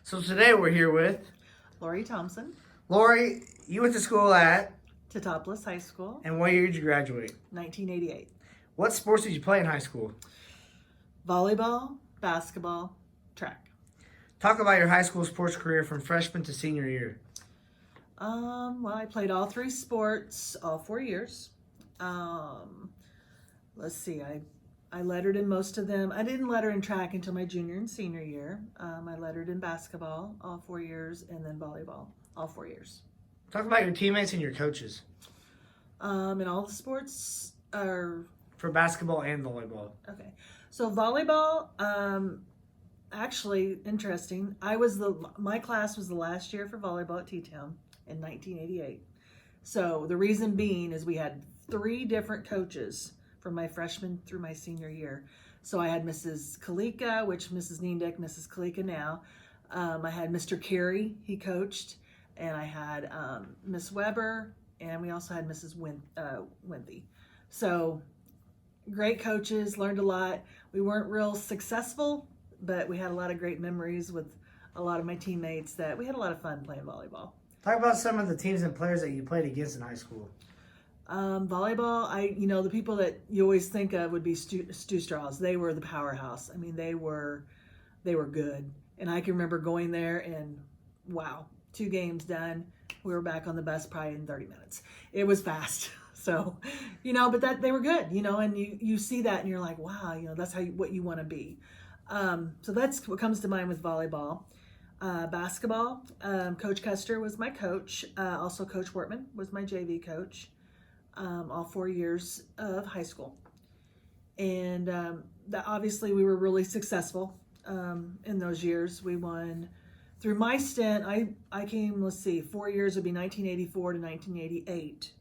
So today we're here with Laurie Thompson, Laurie. You went to school at, Teutopolis High School, and what year did you graduate? 1988. What sports did you play in high school? Volleyball, basketball, track. Talk about your high school sports career from freshman to senior year. Well, I played all three sports all 4 years. Let's see, I lettered in most of them. I didn't letter in track until my junior and senior year. I lettered in basketball all 4 years, and then volleyball all 4 years. Talk about your teammates and your coaches And all the sports are for basketball and volleyball. okay. So volleyball, actually interesting. My class was the last year for volleyball at T-Town in 1988. So the reason being is we had 3 different coaches from my freshman through my senior year. So I had Mrs. Kalika, which Mrs. Neendick, Mrs. Kalika now. I had Mr. Carey, he coached, and I had Miss Weber, and we also had Mrs. Winthy. So great coaches, learned a lot. We weren't real successful, but we had a lot of great memories with a lot of my teammates that we had a lot of fun playing volleyball. Talk about some of the teams and players that you played against in high school. Volleyball, the people that you always think of would be Stu Straws. They were the powerhouse. I mean, they were good. And I can remember going there and wow, 2 games done. We were back on the bus probably in 30 minutes. It was fast. So, but they were good, and you see that and you're like, wow, that's what you want to be. So that's what comes to mind with volleyball. Basketball, Coach Custer was my coach. Also Coach Wortman was my JV coach. All 4 years of high school. And that obviously we were really successful in those years. We won through my stint. I came, 4 years would be 1984 to 1988.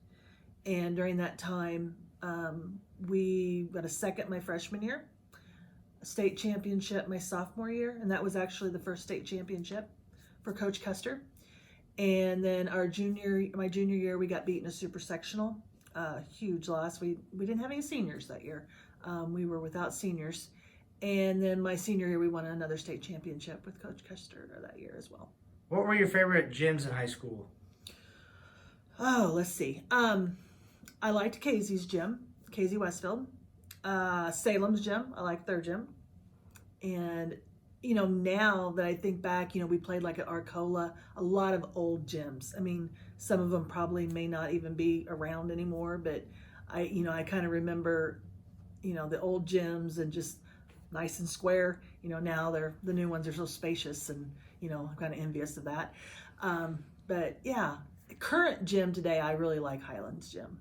And during that time, we got a second my freshman year, a state championship my sophomore year, and that was actually the first state championship for Coach Custer. And then my junior year, we got beat in a super sectional. Huge loss. We didn't have any seniors that year. We were without seniors. And then my senior year, we won another state championship with Coach Custer that year as well. What were your favorite gyms in high school? Oh, let's see. I liked Casey's gym, Casey Westfield. Salem's gym, I liked their gym. And, now that I think back, we played like at Arcola, a lot of old gyms. I mean, some of them probably may not even be around anymore, but I kind of remember, the old gyms and just nice and square. Now the new ones are so spacious and, I'm kind of envious of that. But yeah, the current gym today, I really like Highlands Gym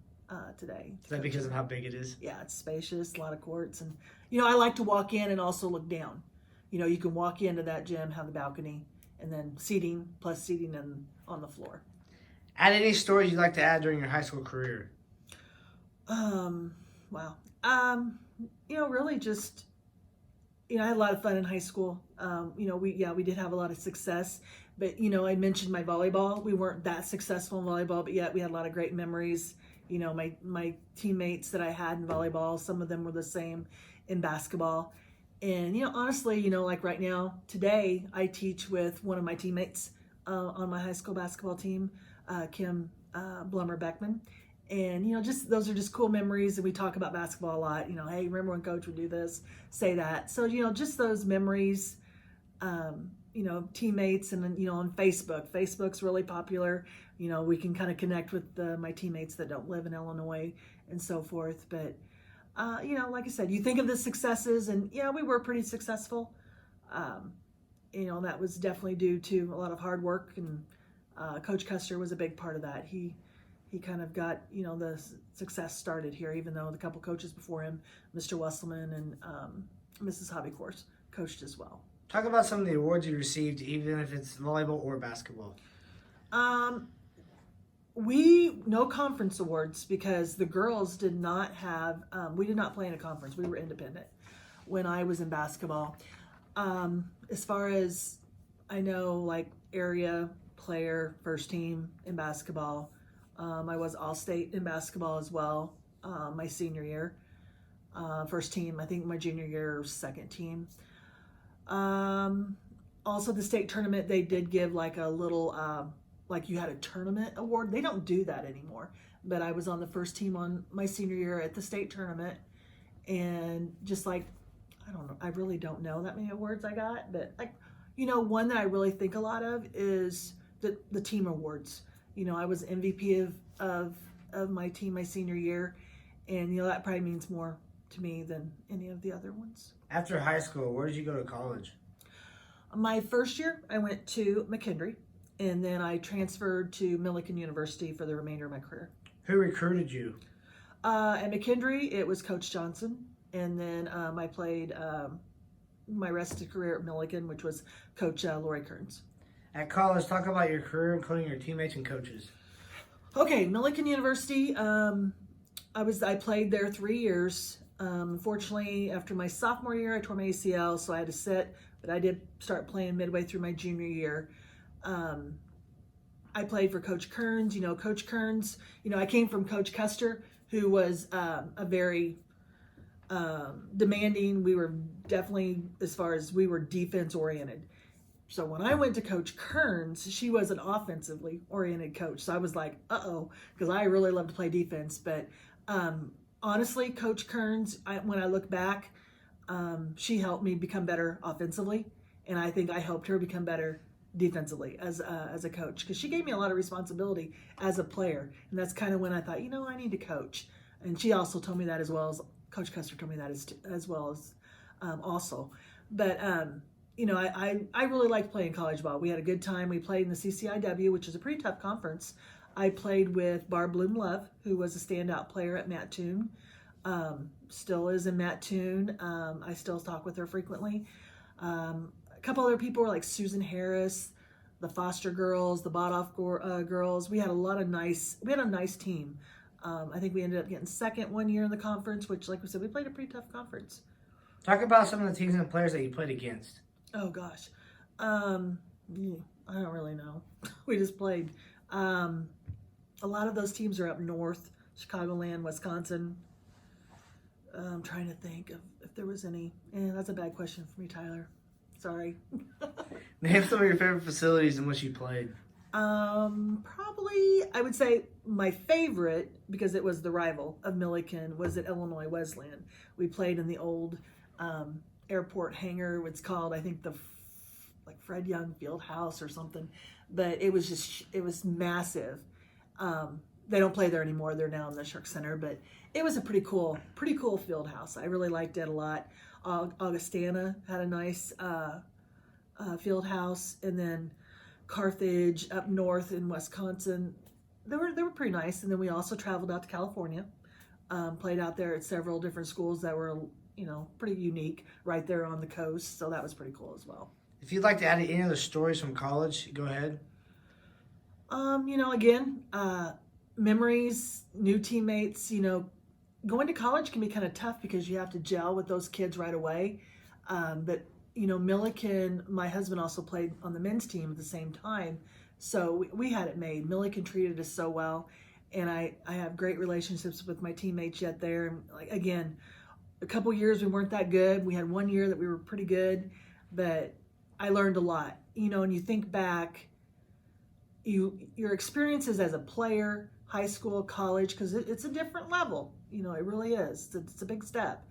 today. Is that because of how big it is? Yeah, it's spacious, a lot of courts. And, I like to walk in and also look down. You can walk into that gym, have the balcony, and then seating on the floor. Add any stories you'd like to add during your high school career? Wow. Really just, I had a lot of fun in high school. We did have a lot of success, but, I mentioned my volleyball. We weren't that successful in volleyball, but yet we had a lot of great memories. My teammates that I had in volleyball, some of them were the same in basketball. And, honestly, like right now, today, I teach with one of my teammates on my high school basketball team, Kim Blummer-Beckman. And, those are just cool memories. And we talk about basketball a lot. Hey, remember when coach would do this, say that. So, just those memories, teammates. And then, on Facebook. Facebook's really popular. We can kind of connect with my teammates that don't live in Illinois and so forth. But, like I said, you think of the successes, and yeah, we were pretty successful. That was definitely due to a lot of hard work, and Coach Custer was a big part of that. He kind of got, the success started here, even though the couple coaches before him, Mr. Wesselman and Mrs. Hobby Course, coached as well. Talk about some of the awards you received, even if it's volleyball or basketball. No conference awards because the girls did not have, we did not play in a conference. We were independent when I was in basketball. As far as I know, like area player, first team in basketball. I was all-state in basketball as well my senior year. First team, I think my junior year, second team. also the state tournament, they did give like a little, like you had a tournament award. They don't do that anymore. But I was on the first team on my senior year at the state tournament. And just like, I don't know, I really don't know that many awards I got. But like, one that I really think a lot of is the team awards. I was MVP of my team my senior year. And, that probably means more to me than any of the other ones. After high school, where did you go to college? My first year, I went to McKendree, and then I transferred to Millikin University for the remainder of my career. Who recruited you? At McKendree, it was Coach Johnson, and then I played my rest of the career at Millikin, which was Coach Laurie Kearns. At college, talk about your career, including your teammates and coaches. Okay, Millikin University, I played there 3 years. Unfortunately, after my sophomore year, I tore my ACL, so I had to sit, but I did start playing midway through my junior year. I played for Coach Kearns. Coach Kearns, I came from Coach Custer, who was a very demanding. We were definitely, as far as we were defense oriented. So when I went to Coach Kearns, she was an offensively oriented coach. So I was like, uh-oh, because I really love to play defense. But honestly, Coach Kearns, when I look back, she helped me become better offensively. And I think I helped her become better defensively as a coach, because she gave me a lot of responsibility as a player. And that's kind of when I thought, I need to coach. And she also told me that, as well as Coach Custer told me that as well as also. But I really liked playing college ball. We had a good time. We played in the CCIW, which is a pretty tough conference. I played with Barb Bloom Love, who was a standout player at Mattoon. Still is in Mattoon. I still talk with her frequently. A couple other people were like Susan Harris, the Foster girls, the Bodoff girls. We had a nice team. I think we ended up getting second one year in the conference, which, like we said, we played a pretty tough conference. Talk about some of the teams and players that you played against. Oh gosh, I don't really know. We just played. A lot of those teams are up north, Chicagoland, Wisconsin. I'm trying to think of if there was any. That's a bad question for me, Tyler. Sorry. Name some of your favorite facilities in which you played. Probably, I would say my favorite, because it was the rival of Millikin, was at Illinois Wesleyan. We played in the old airport hangar. It's called, I think, the Fred Young Field House or something. But it was massive. They don't play there anymore. They're now in the Shark Center. But it was a pretty cool field house. I really liked it a lot. Augustana had a nice field house, and then Carthage up north in Wisconsin, they were pretty nice. And then we also traveled out to California, played out there at several different schools that were pretty unique right there on the coast. So that was pretty cool as well. If you'd like to add any other stories from college, go ahead. Again, memories, new teammates. Going to college can be kind of tough because you have to gel with those kids right away. But Millikin, my husband also played on the men's team at the same time. So we had it made. Millikin treated us so well. And I have great relationships with my teammates yet there. And again, a couple years we weren't that good. We had 1 year that we were pretty good, but I learned a lot. And you think back, your experiences as a player, high school, college, because it's a different level. It really is. It's a big step.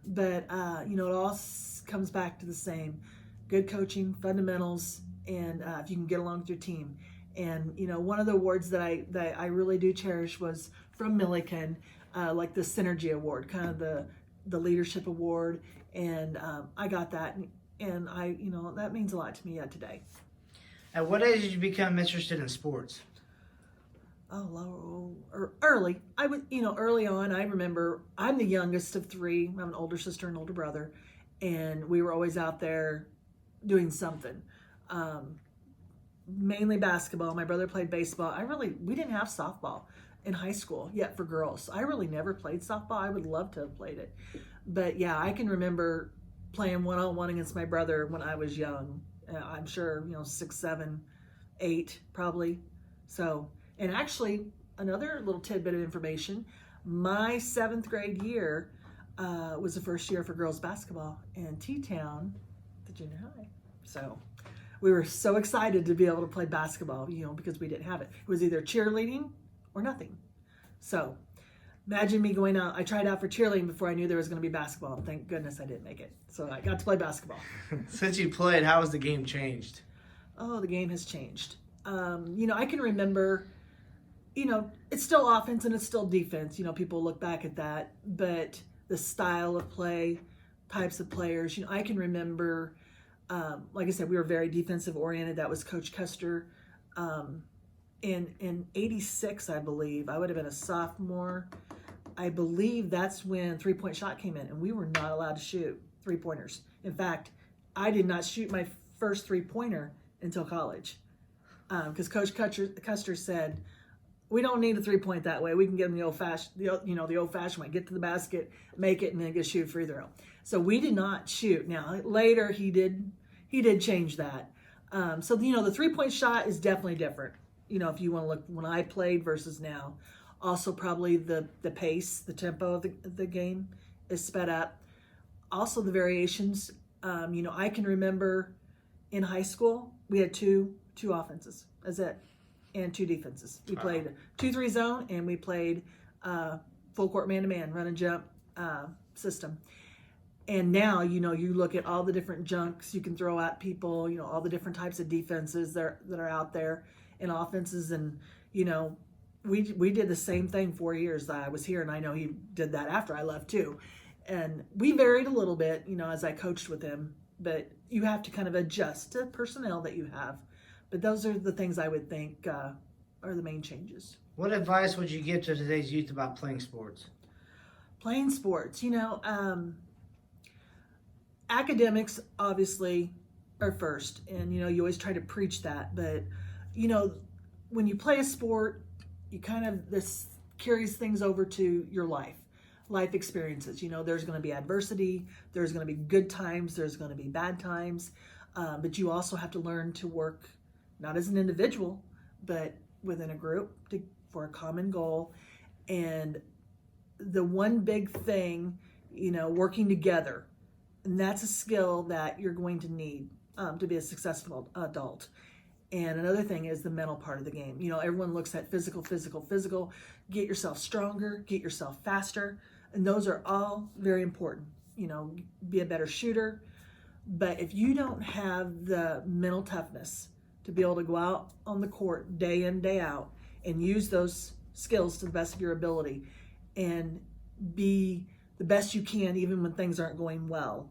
But, it all comes back to the same. Good coaching, fundamentals, and if you can get along with your team. And, one of the awards that I really do cherish was from Millikin, like the Synergy Award, kind of the leadership award. And I got that. And that means a lot to me yet today. At what age did you become interested in sports? Early. Early on, I remember I'm the youngest of three. I have an older sister and older brother, and we were always out there doing something. Mainly basketball. My brother played baseball. We didn't have softball in high school yet for girls. So I really never played softball. I would love to have played it. But yeah, I can remember playing one-on-one against my brother when I was young. I'm sure, 6, 7, 8 probably. So, and actually, another little tidbit of information, my 7th grade year was the first year for girls basketball in T-Town, the junior high. So we were so excited to be able to play basketball, because we didn't have it. It was either cheerleading or nothing. So imagine me going out. I tried out for cheerleading before I knew there was going to be basketball. And thank goodness I didn't make it. So I got to play basketball. Since you played, how has the game changed? Oh, the game has changed. I can remember, it's still offense and it's still defense. People look back at that. But the style of play, types of players, I can remember, like I said, we were very defensive oriented. That was Coach Custer. In 86, I believe, I would have been a sophomore. I believe that's when three-point shot came in, and we were not allowed to shoot three-pointers. In fact, I did not shoot my first three-pointer until college, because Coach Custer said, "We don't need a three-point that way. We can get them the old-fashioned way. Get to the basket, make it, and then get shoot free throw." So we did not shoot. Now later he did change that. So the three-point shot is definitely different. If you want to look when I played versus now. Also, probably the pace, the tempo of the game is sped up. Also, the variations. I can remember in high school we had two offenses. That's it, and two defenses. We played 2-3 zone, and we played full court man-to-man, run and jump system. And now, you look at all the different junks you can throw at people. All the different types of defenses that are out there, and offenses, and we did the same thing 4 years that I was here, and I know he did that after I left too. And we varied a little bit, as I coached with him, but you have to kind of adjust to personnel that you have. But those are the things I would think are the main changes. What advice would you give to today's youth about playing sports? Playing sports, academics obviously are first, and you always try to preach that, but when you play a sport, you kind of, this carries things over to your life experiences. There's going to be adversity, there's going to be good times, there's going to be bad times, but you also have to learn to work not as an individual, but within a group for a common goal. And the one big thing, working together, and that's a skill that you're going to need to be a successful adult. And another thing is the mental part of the game. Everyone looks at physical, get yourself stronger, get yourself faster. And those are all very important. Be a better shooter. But if you don't have the mental toughness to be able to go out on the court day in, day out and use those skills to the best of your ability and be the best you can even when things aren't going well,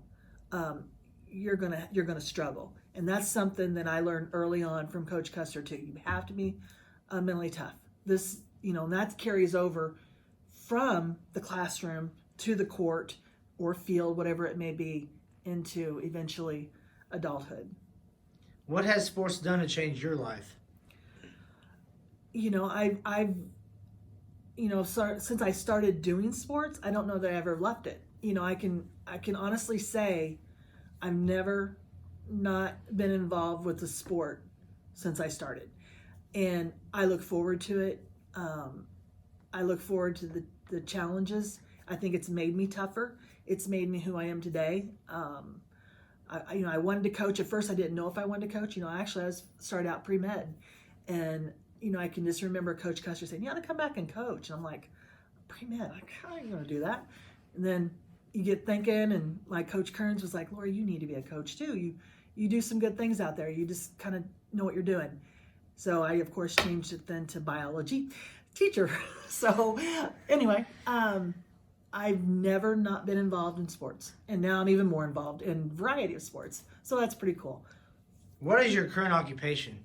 you're gonna struggle. And that's something that I learned early on from Coach Custer too. You have to be mentally tough. This, and that carries over from the classroom to the court or field, whatever it may be, into eventually adulthood. What has sports done to change your life? I've since I started doing sports, I don't know that I ever left it. I can honestly say I've never not been involved with the sport since I started, and I look forward to it. I look forward to the challenges. I think it's made me tougher. It's made me who I am today. I wanted to coach. At first, I didn't know if I wanted to coach. I started out pre-med, and I can just remember Coach Custer saying, "You ought to come back and coach." And I'm like, "Pre-med? How are you going to do that?" And then you get thinking, and my Coach Kearns was like, "Laurie, you need to be a coach too. You do some good things out there. You just kind of know what you're doing." So I, of course, changed it then to biology teacher. So anyway, I've never not been involved in sports, and now I'm even more involved in a variety of sports. So that's pretty cool. What is your current occupation?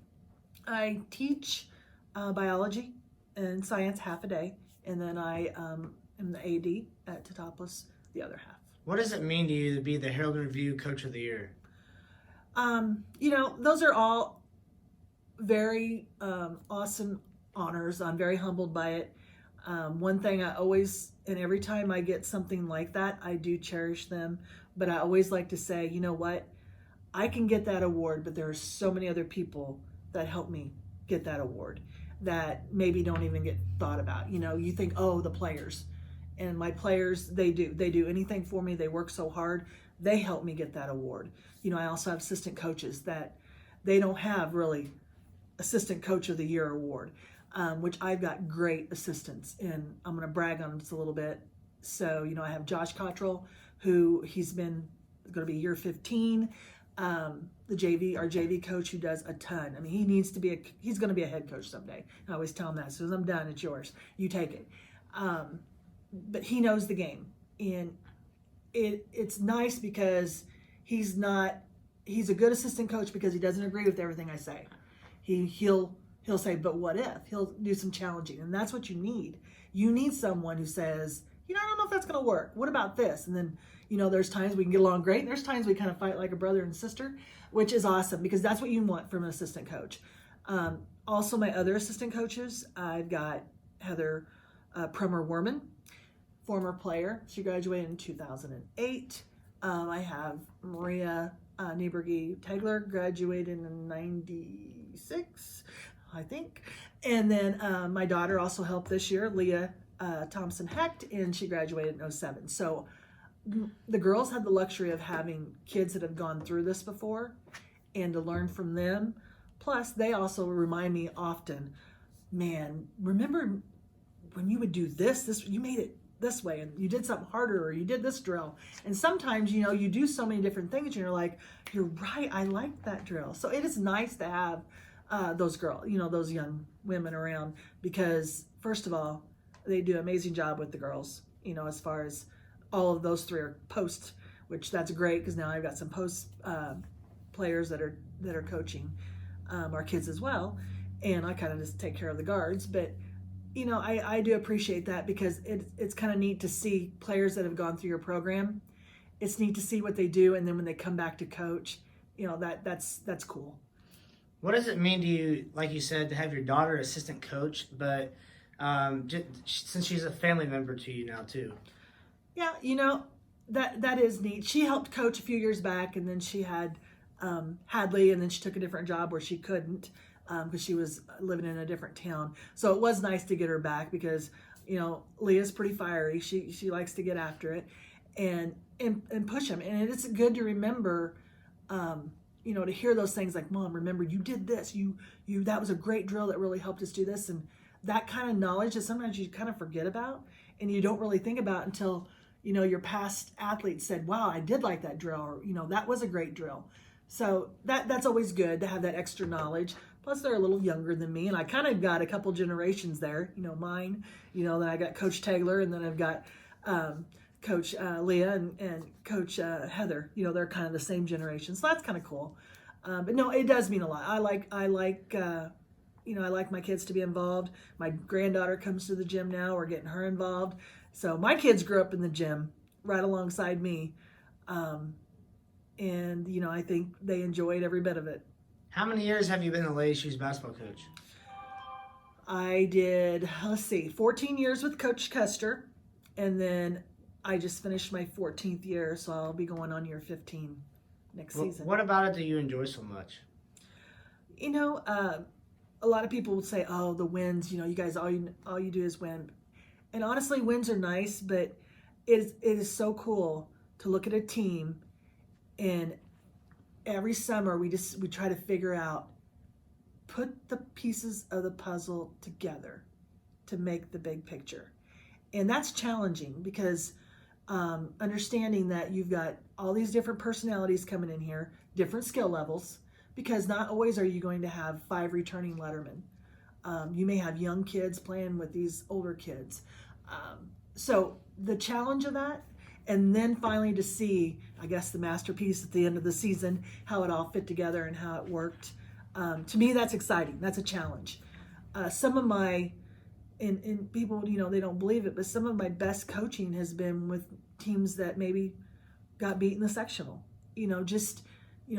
I teach biology and science half a day, and then I am the AD at Teutopolis the other half. What does it mean to you to be the Herald Review Coach of the Year? Those are all very awesome honors. I'm very humbled by it. One thing I always, and every time I get something like that, I do cherish them. But I always like to say, you know what? I can get that award, but there are so many other people that help me get that award that maybe don't even get thought about. You think, oh, the players. And my players, they do anything for me. They work so hard. They help me get that award. I also have assistant coaches that they don't have really assistant coach of the year award, which I've got great assistants, and I'm going to brag on them just a little bit. So, I have Josh Cottrell, who he's been going to be year 15. Our JV coach, who does a ton. I mean, he's going to be a head coach someday. I always tell him that. As soon as I'm done, it's yours. You take it. But he knows the game, and it's nice because he's a good assistant coach because he doesn't agree with everything I say. He'll say, but what if? He'll do some challenging, and that's what you need. You need someone who says, I don't know if that's going to work. What about this? And then, there's times we can get along great, and there's times we kind of fight like a brother and sister, which is awesome because that's what you want from an assistant coach. Also, my other assistant coaches, I've got Heather Prummer-Werman, former player. She graduated in 2008. I have Maria Nieberge-Tegler, graduated in 96, I think. And then my daughter also helped this year, Laurie Thompson Hecht, and she graduated in 07. So the girls had the luxury of having kids that have gone through this before and to learn from them. Plus, they also remind me often, man, remember when you would do this, you made it this way, and you did something harder, or you did this drill. And sometimes, you do so many different things, and you're like, you're right, I like that drill. So it is nice to have those girls, those young women around, because first of all, they do an amazing job with the girls, as far as all of those three are post, which that's great because now I've got some post players that are coaching our kids as well, and I kind of just take care of the guards. But I do appreciate that because it's kind of neat to see players that have gone through your program. It's neat to see what they do, and then when they come back to coach, that's cool. What does it mean to you, like you said, to have your daughter assistant coach, but since she's a family member to you now too? Yeah, that is neat. She helped coach a few years back, and then she had Hadley, and then she took a different job where she couldn't because she was living in a different town. So it was nice to get her back because Leah's pretty fiery. She likes to get after it and push them, and it's good to remember. To hear those things like, Mom, remember you did this. You that was a great drill that really helped us do this, and that kind of knowledge that sometimes you kind of forget about and you don't really think about until your past athletes said, wow, I did like that drill, or that was a great drill. So that's always good to have that extra knowledge. Plus they're a little younger than me, and I kind of got a couple generations there, mine, then I got Coach Tegler, and then I've got Coach Leah and Coach Heather. They're kind of the same generation, so that's kind of cool. But no, it does mean a lot. I like I like my kids to be involved. My granddaughter comes to the gym now. We're getting her involved. So my kids grew up in the gym right alongside me. And, I think they enjoyed every bit of it. How many years have you been the Ladies Shoes basketball coach? I did, 14 years with Coach Custer. And then I just finished my 14th year, so I'll be going on year 15 next season. What about it do you enjoy so much? A lot of people would say, oh, the wins, you guys, all you do is win. And honestly, wins are nice, but it is so cool to look at a team, and every summer we try to figure out, put the pieces of the puzzle together to make the big picture. And that's challenging because understanding that you've got all these different personalities coming in here, different skill levels, because not always are you going to have 5 returning lettermen. You may have young kids playing with these older kids. So the challenge of that, and then finally to see, I guess, the masterpiece at the end of the season, how it all fit together and how it worked. To me, that's exciting. That's a challenge. Some of my, and people, they don't believe it, but some of my best coaching has been with teams that maybe got beat in the sectional.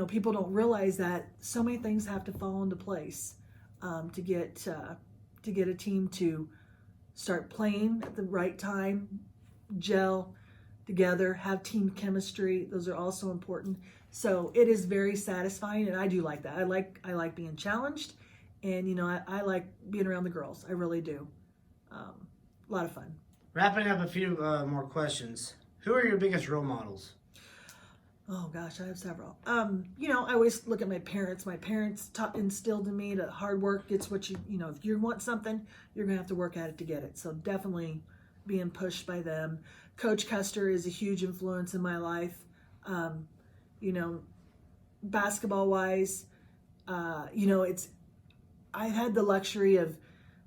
People don't realize that so many things have to fall into place to get a team to start playing at the right time, gel together, have team chemistry. Those are also important. So it is very satisfying, and I do like that. I like being challenged, and I like being around the girls. I really do. A lot of fun. Wrapping up a few more questions. Who are your biggest role models? Oh gosh, I have several. I always look at my parents. My parents instilled in me that hard work gets what if you want something, you're gonna have to work at it to get it. So definitely being pushed by them. Coach Custer is a huge influence in my life. Um, you know, basketball wise, I had the luxury of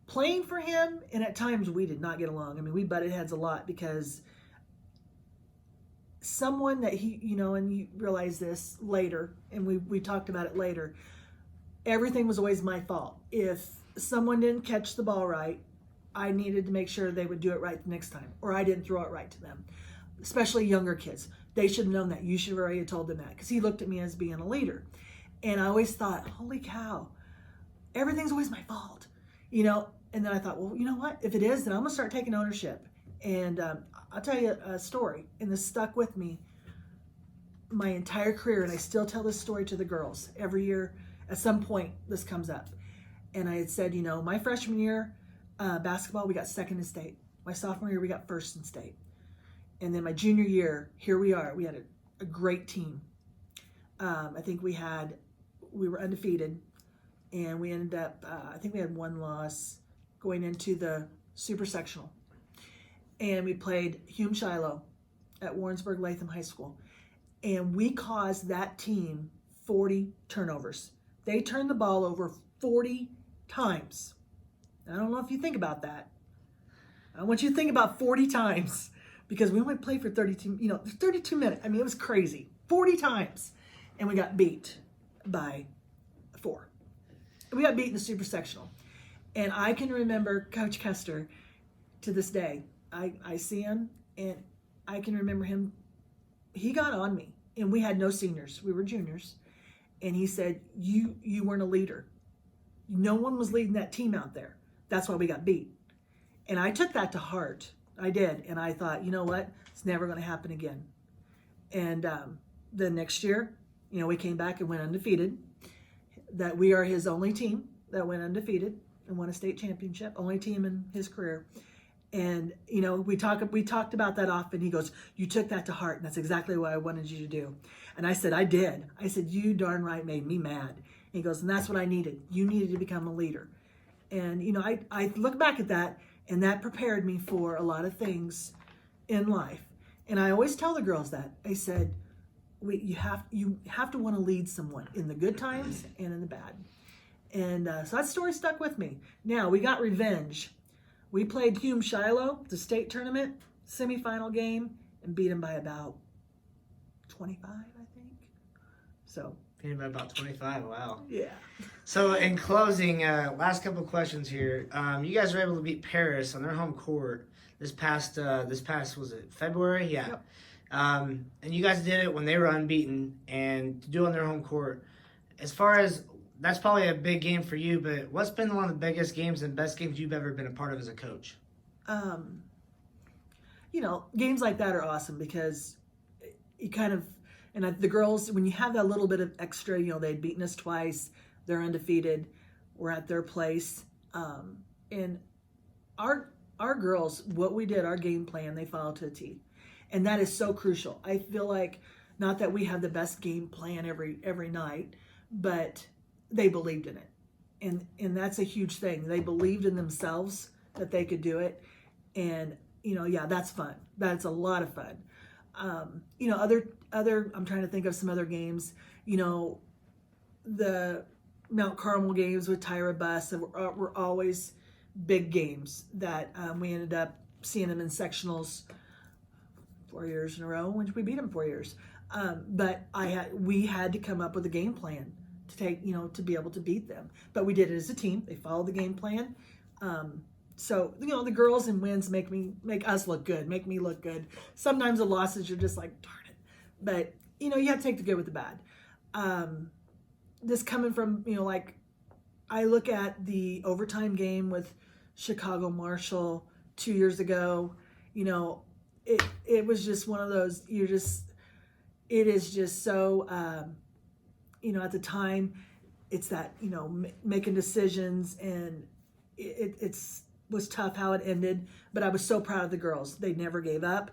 playing for him, and at times we did not get along. I mean, we butted heads a lot because someone that and you realize this later, and we talked about it later, everything was always my fault. If someone didn't catch the ball right, I needed to make sure they would do it right the next time, or I didn't throw it right to them, especially younger kids. They should have known that. You should have already told them that, because he looked at me as being a leader. And I always thought, holy cow, everything's always my fault, and then I thought, well, you know what, if it is, then I'm gonna start taking ownership. And I'll tell you a story, and this stuck with me my entire career, and I still tell this story to the girls every year. At some point this comes up, and I had said, my freshman year basketball, we got second in state. My sophomore year, we got first in state. And then my junior year, here we are, we had a great team. I think we were undefeated, and we ended up I think we had one loss going into the super sectional. And we played Hume Shiloh at Warrensburg Latham High School. And we caused that team 40 turnovers. They turned the ball over 40 times. I don't know if you think about that. I want you to think about 40 times, because we only played for 32 minutes. I mean, it was crazy. 40 times. And we got beat by 4. We got beat in the super sectional. And I can remember Coach Custer to this day. I see him, and I can remember him. He got on me, and we had no seniors. We were juniors. And he said, you weren't a leader. No one was leading that team out there. That's why we got beat. And I took that to heart. I did. And I thought, you know what? It's never going to happen again. And the next year, we came back and went undefeated. That we are his only team that went undefeated and won a state championship. Only team in his career. And, we talked about that often. He goes, you took that to heart, and that's exactly what I wanted you to do. And I said, I did. I said, you darn right made me mad. And he goes, and that's what I needed. You needed to become a leader. And, I look back at that, and that prepared me for a lot of things in life. And I always tell the girls that. I said, you have to want to lead someone in the good times and in the bad. And so that story stuck with me. Now, we got revenge. We played Hume Shiloh, the state tournament, semifinal game, and beat them by about 25, I think. So. Beat them by about 25, wow. Yeah. So in closing, last couple of questions here. You guys were able to beat Paris on their home court this past was it February? Yeah. Yep. And you guys did it when they were unbeaten, and to do it on their home court. As far as that's probably a big game for you, but what's been one of the biggest games and best games you've ever been a part of as a coach? Games like that are awesome, because you kind of, and the girls, when you have that little bit of extra, they'd beaten us twice, they're undefeated, we're at their place. And our girls, what we did, our game plan, they followed to a T. And that is so crucial. I feel like, not that we have the best game plan every night, but they believed in it. And that's a huge thing. They believed in themselves that they could do it. And, that's fun. That's a lot of fun. Other, I'm trying to think of some other games, the Mount Carmel games with Tyra Buss were always big games that we ended up seeing them in sectionals 4 years in a row, which we beat them 4 years. But we had to come up with a game plan to take, to be able to beat them. But we did it as a team. They followed the game plan. So, the girls and wins make us look good, make me look good. Sometimes the losses, you're just like, darn it. But, you have to take the good with the bad. This coming from, I look at the overtime game with Chicago Marshall 2 years ago. It was just one of those, it is just so, at the time, it's that, making decisions, and it was tough how it ended, but I was so proud of the girls. They never gave up.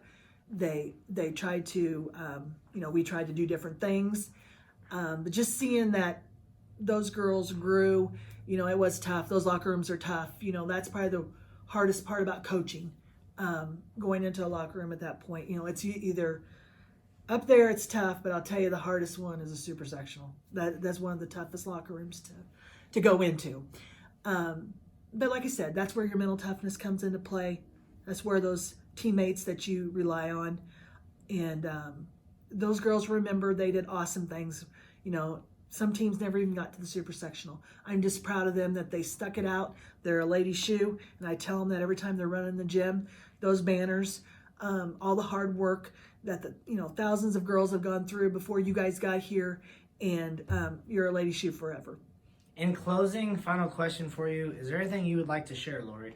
They tried to, we tried to do different things. But just seeing that those girls grew, it was tough. Those locker rooms are tough. That's probably the hardest part about coaching, going into a locker room at that point. It's either up there, it's tough, but I'll tell you the hardest one is a super sectional. That's one of the toughest locker rooms to go into. But like I said, that's where your mental toughness comes into play. That's where those teammates that you rely on. And those girls, remember, they did awesome things. Some teams never even got to the super sectional. I'm just proud of them that they stuck it out. They're a lady shoe, and I tell them that every time they're running the gym, those banners, all the hard work that thousands of girls have gone through before you guys got here, and you're a lady shoe forever. In closing, final question for you: is there anything you would like to share, Laurie?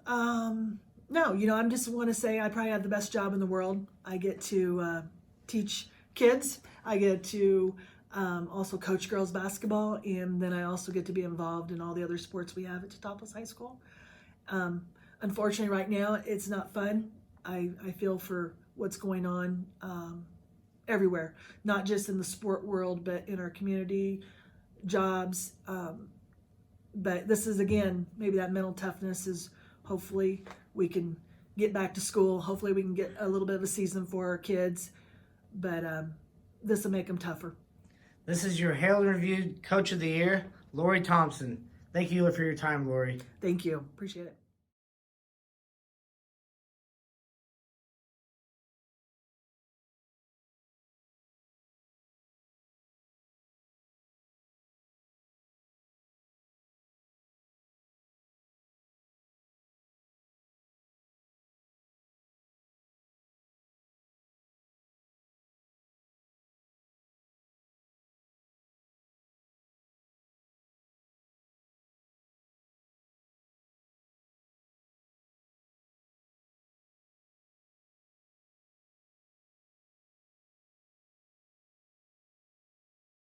No, I just want to say I probably have the best job in the world. I get to teach kids. I get to also coach girls basketball, and then I also get to be involved in all the other sports we have at Teutopolis High School. Unfortunately, right now, it's not fun. I feel for what's going on everywhere, not just in the sport world, but in our community, jobs. But this is, again, maybe that mental toughness is, hopefully we can get back to school. Hopefully we can get a little bit of a season for our kids, but this will make them tougher. This is your Herald Reviewed Coach of the Year, Laurie Thompson. Thank you for your time, Laurie. Thank you. Appreciate it.